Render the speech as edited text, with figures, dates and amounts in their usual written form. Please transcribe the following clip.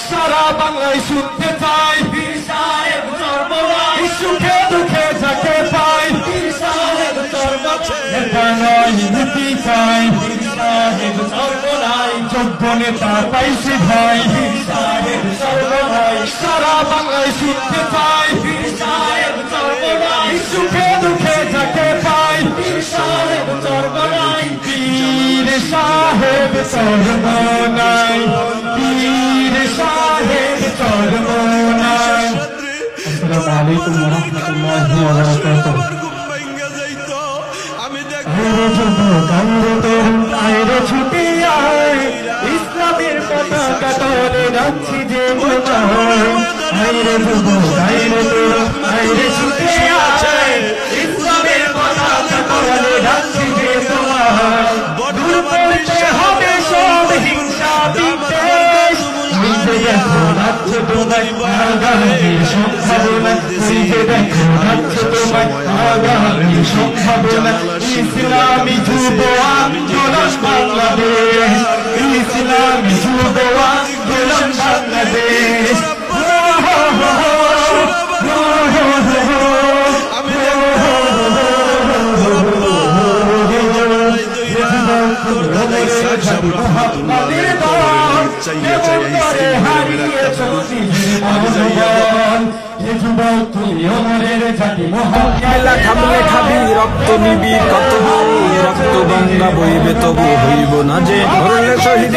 সারা বাংলায় শুনতে চাই পীর সাহেব সর্বনাশ, সুখে দুঃখে যাকে পাই পীর সাহেব সর্বনাশ, নেতা নয় নীতি চাই পীর সাহেব সর্বনাশ, যোগ্য নেতা পাইছি ভাই পীর সাহেব সর্বনাশ, সারা বাংলায় শুনতে চাই পীর সাহেব সর্বনাশ, সুখে দুঃখে যাকে পাই পীর সাহেব সর্বনাশ, পীর সাহেব সর্বনাশ, পীর সাহেব সর্বনাশ। আসসালামু আলাইকুম ওয়া রাহমাতুল্লাহি ওয়া বারাকাতুহু। ছুটে আয় ইসলামের পতাকা তলে রাখছি যে ছুটে আয় ইসলামের পতাকা তলে রাখছি যে দূর করতে হবে সব হিংসা বিদ্বেষ, নিজে দেখো রাখছ তোমায় আগামীর সম্ভাবনা, নিজে দেখো রাখছ তোমায় আগামীর সম্ভাবনা। ইসলামী যুব আন্দোলন বাংলাদেশ, ইসলামী যুব আন্দোলন বাংলাদেশ। থামলে খাবি রক্ত নিবি কত রক্ত গঙ্গা বইবে তবু হইব না যে ধরলে শহীদ।